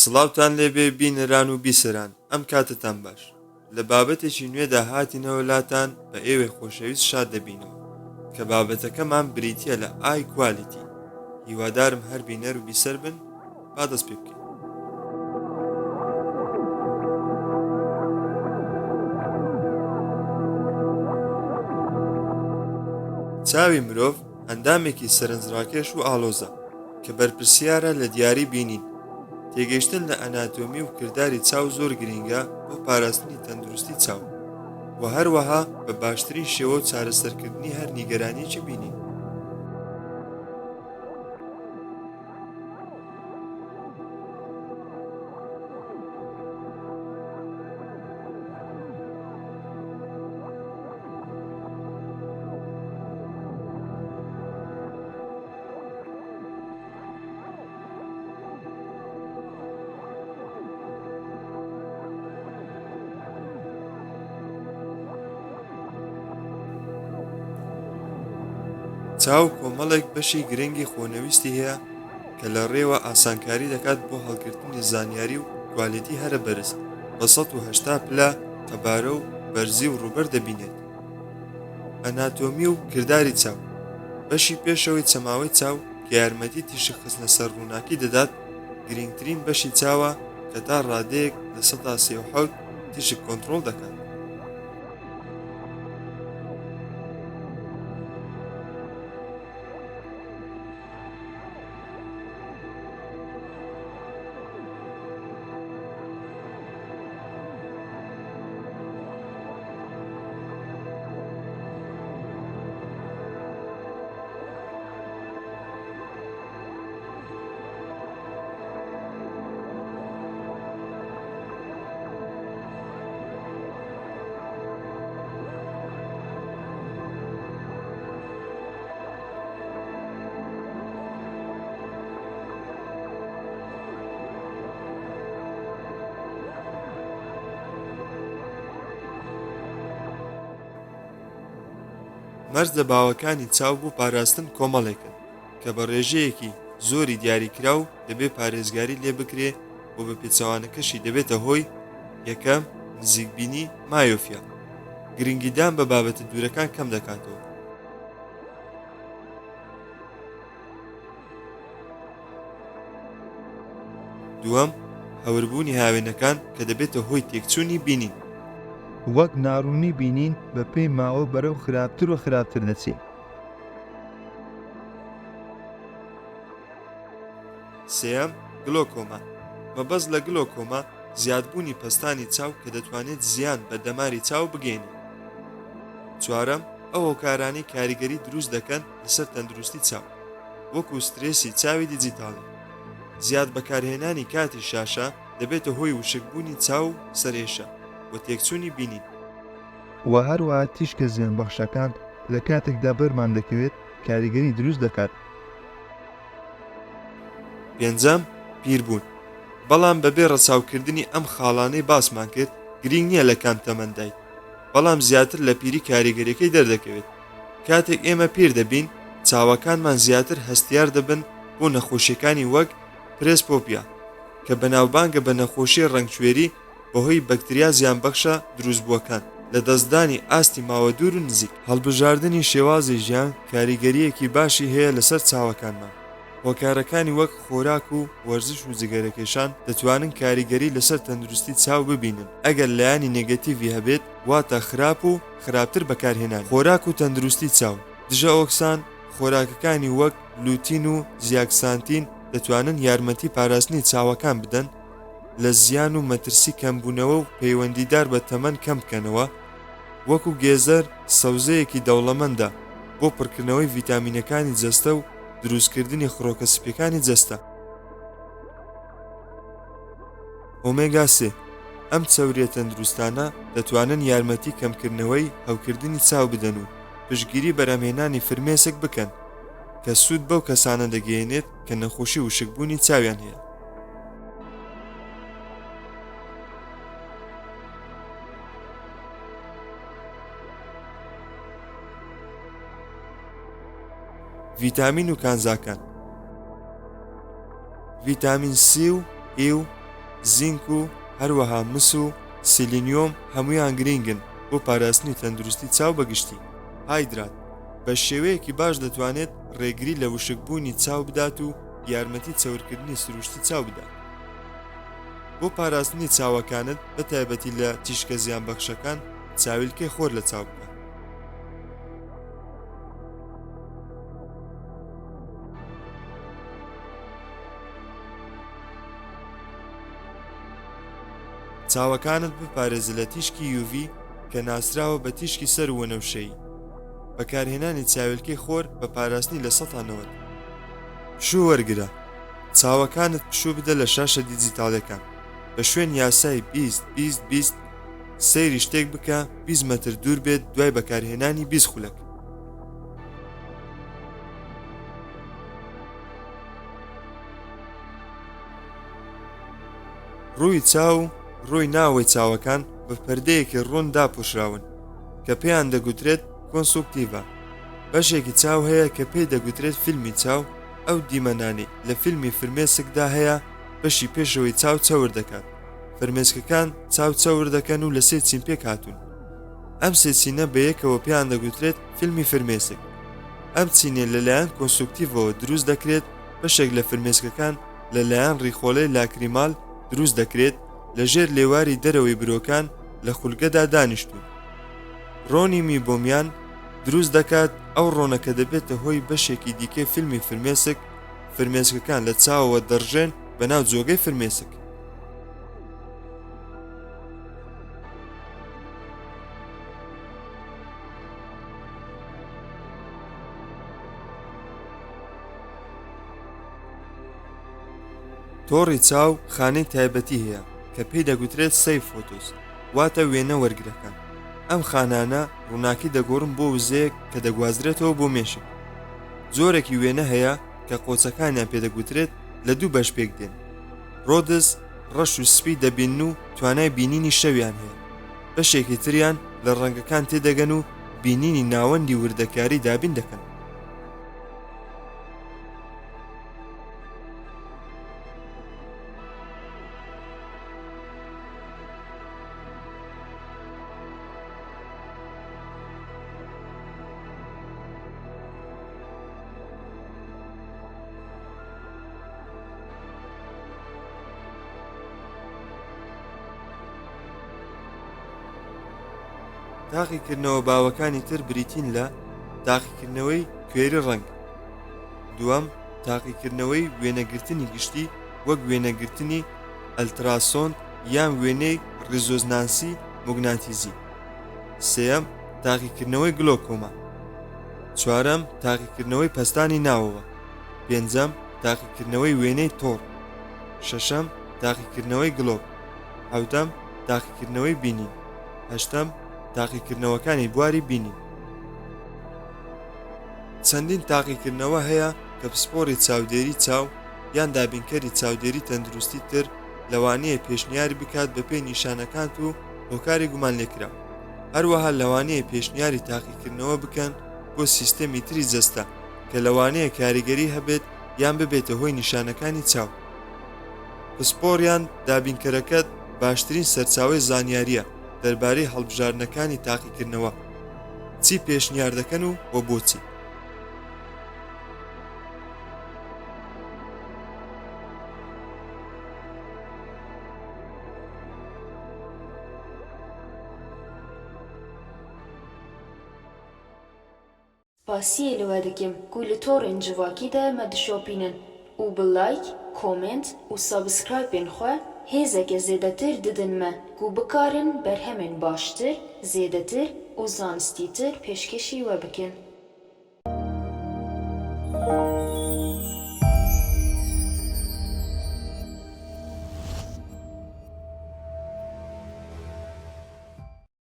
سڵاوتان لێبێ بینەران و بیسەران، ئەم کاتتان باش. لە بابەتێکی نوێدا هاتینەوە لاتان بە ئێوە خۆشەویست شاد دەبینەوە کە بابەتەکەمان بریتیە لە ئای کوالیتی. هیوادارم هەر بینەر و بیسەر بن. با دەست پێ بکەین. چاوی مرۆڤ ئەندامێکی سەرنجڕاکێش و ئاڵۆزە کە بەرپرسیارە لە دیاری بینین. تێگەیشتن لە ئەناتۆمی و کردداری چاو زۆر گرینگە بۆ پاراستنی تەندروستی چاو و هەروەها بە باشترین شێوە و چارەسەرکردنی هەر نیگەرانیی بینین. چاو کۆمەڵێک بەشی گرنگی خۆنەویستی هەیە کە لە ڕێوە ئاسانکاری دەکات بۆ هەڵگرتنی زانیاری و کوالیتی هەرە بەرز بە 180 پلە قەبارە و بەرزی و ڕووبەر دەبینێت. ئەناتۆمی و کردداری چاو بەشی پێشەوەی چەماوەی چاو کە یارمەتی تیشک خستنە سەر ڕووناکی دەدات گرنگترین بەشی چاوە کە تا ڕادەیەک لە 137 تیشک کۆنتڕۆڵ دەکات. مەرج لە باوەکانی چاو بۆ پاراستن کۆمەڵێکن کە بە ڕێژەیەکی زۆری دیاریکرا و دەبێت پارێزگاری لێ بکرێ بۆ بە پێچەوانەکەشی دەبێتە هۆی یەکەم نزیکبینی مایۆفیا. گرنگیدان بە بابەتە دوورەکان کەم دەکاتەوە. دووەم هەوربوونی هاوێنەکان کە دەبێتە هۆی تێکچوونی بینین، وەک ناڕوونی بینین بە پێی ماوە بەرەو خراپتر و خراپتر دەچێت. سێەم گلۆکۆما مەبەست لە گلۆکۆما زیادبوونی پەستانی چاو کە دەتوانێت زیان بە دەماری چاو بگەێنێت. چوارەم ئەو هۆکارانەی کاریگەری دروست دەکەن لەسەر تەندروستی چاو وەکو سترێسی چاوی دیجیتاڵی. زیاد بەکارهێنانی کاتی شاشە دەبێتە هۆی وشکبوونی چاو سەرێشە و تێکچوونی بینین. و هەروەها تیشکە زیانبەخشەکان لە کاتێکدا بەرمان دەکەوێت کاریگەری دروست دەکات. پێنجەم پیربوون. بەڵام بەبێ ڕەچاوکردنی ئەم خاڵانەی باسمان کرد گرنگ نییە لە کام تەمەندای، بەڵام زیاتر لە پیری کاریگەریەکەی دەردەکەوێت. کاتێک ئێمە پیر دەبین چاوەکانمان زیاتر هەستیار دەبن بۆ نەخۆشیەکانی وەک پرێسپۆپیا کە بەناوبانگە بە نەخۆشی ڕەنگشوێری بەهۆی بەکتریا زیانبەخشە دروستبووەکان لە دەستدانی ئاستی ماوە دوور و نزیک. هەڵبژاردننی شێوازی ژیان کاریگەریەکی باشی هەیە لەسەر چاوەکانمان. هۆکارەکانی وەک خۆراک و وەرزش و جگەرەکێشان دەتوانن کاریگەری لەسەر تەندروستی چاو ببینن. ئەگەر لایانی نێگەتیڤی هەبێت واتە خراپ و خراپتر بەکارهێنان. خۆراک و تەندروستی چاو دژە ئۆکسان خۆراکەکانی وەک لوتین و زیاکسانتین دەتوانن یارمەتی پاراستنی چاوەکان بدەن لە زیان و مەترسی کەمبوونەوە و پەیوەندیدار بە تەمەن کەم بکەنەوە. وەکو گێزەر سەوزەیەکی دەوڵەمەندە بۆ پڕکردنەوەی ڤیتامینەکانی جەستە و دروستکردنی خڕۆکە سپیەکانی جەستە. ئۆمێگا 3 ئەم چەوریە تەندروستانە دەتوانن یارمەتی کەمکردنەوەی هەوکردنی چاو بدەن و پشتگیری بەرهەمهێنانی فرمێسک بکەن کە سوود بەو کەسانە دەگەێنێت کە نەخۆشی وشکبوونی چاویان هەیە. ڤیتامین و کانزاکان ڤیتامین C و E و زینک و هەروەها مس و سیلینیۆم هەمویان گرنگن بۆ پاراستنی تەندروستی چاو بەگشتی. هایدرات بە شێوەیەکی باش دەتوانێت ڕێگری لە وشکبوونی چاو بدات و یارمەتی چەورکردنی سروشتی چاو بدات. بۆ پاراستنی چاوەکانت بە تایبەتی لە تیشکە زیانبەخشەکان چاویلکەی خۆر لە چاو بکە. چاوەکانت بپارێزە لە تیشکی UV کە ناسراوە بە تیشکی سەر و وەنەوشەیی. بەکارهێنانی چاویلکەی خۆر بە پاراستنی لە ١٠٠ شوو وەرگرە. چاوەکانت پشوو بدە لە شاشە دیجیتاڵەکان بە شوێن یاسای 20-20-20 سەیری شتێک بکە 20 مەتر دوور بێت دوای بەکارهێنانی 20 خولەک. ڕووی چاو ڕووی ناوەی چاوەکان بە پەردەیەکی ڕوون داپۆشراون کە پێیان دەگوترێت کۆنسۆکتیڤە. بەشێکی چاو هەیە کە پێی دەگوترێت فیلمی چاو. ئەو دیمەنانی لە فیلمی فرمێسکدا هەیە بەشی پێشەوەی چاو چەور دەکات. فرمێسکەکان چاو چەور دەکەن و لە سێ چین پێک هاتوون. ئەم سێ چینە بە یەکەوە پێیان دەگوترێت فیلمی فرمێسک. ئەم چینێ لەلایەن کۆنسۆکتیڤەوە دروست دەکرێت. بەشێک لە فرمێسکەکان لەلایەن ڕیخۆڵەی لاکریمال دروست دەکرێت لەژێر لێواری دەرەوەی برۆکان لە خولگەدا دانیشتوون. ڕۆنی میبۆمیان دروست دەکات ئەو ڕۆنەکە دەبێتە هۆی بەشێکی دیکەی فیلمی فرمێسک. فرمێسکەکان لە چاوەوە دەڕژێن بە ناو جۆگەی فرمێسک. تۆڕی چاو خانەی تایبەتی هەیە کە پێی دەگوترێت سەیف فۆتۆس، واتە وێنە وەرگرەکان. ئەم خانانە ڕووناکی دەگۆڕن بۆ وزەیەک کە دەگوازرێتەوە بۆ مێشک. زۆرێکی وێنە هەیە کە قۆچەکانیان پێدەگوترێت لە دوو بەش پێک دێن. ڕۆدز، ڕەش و سپی دەبین و توانای بینینی شەویان هەیە. بەشێکی تریان لە ڕەنگەکان تێدەگەن و بینینی ناوەندی وردەکاری دابین دەکەن. تاقیکردنەوە باوەکانی تر بریتین لە تاقیکردنەوەی کوێری ڕەنگ. دووەم، تاقیکردنەوەی وێنەگرتنی گشتی وەک وێنەگرتنی ئەلتراسۆند یان وێنەی ڕیزۆنانسی موگناتیزی. سێەم، تاقیکردنەوەی گلۆکۆما. چوارەم، تاقیکردنەوەی پەستانی ناوەوە. پێنجەم، تاقیکردنەوەی وێنەی تۆڕ. شەشەم، تاقیکردنەوەی گڵۆب. حەوتەم، تاقیکردنەوەی بینین. هەشتەم، تاقیکردنەوەکانی بواری بینین. چەندین تاقیکردنەوە هەیە کە پسپۆڕی چاودێری چاو یان دابینکەری چاودێری تەندروستی تر لەوانەیە پێشنیاری بکات بە پێی نیشانەکان و هۆکاری گومان لێکرا. هەروەها لەوانەیە پێشنیاری تاقیکردنەوە بکەن بۆ سیستەمی تری جەستە کە لەوانەیە کاریگەری هەبێت یان ببێتە هۆی نیشانەکانی چاو. پسپۆڕ یان دابینکەرەکەت باشترین سەرچاوەی زانیاریە دەربارەی هەڵبژاردنەکانی تاقیکردنەوە. چی پێشنیار دەکەن و بۆ بۆچی. Spasiye li we dikim ku li torên civakî de me dişopînin û bi like, komment û subscribên xwe hêzeke zêdetir didin me ku bikarin berhemên baştir, zêdetir û zanistîtir pêşkêşî we bikin.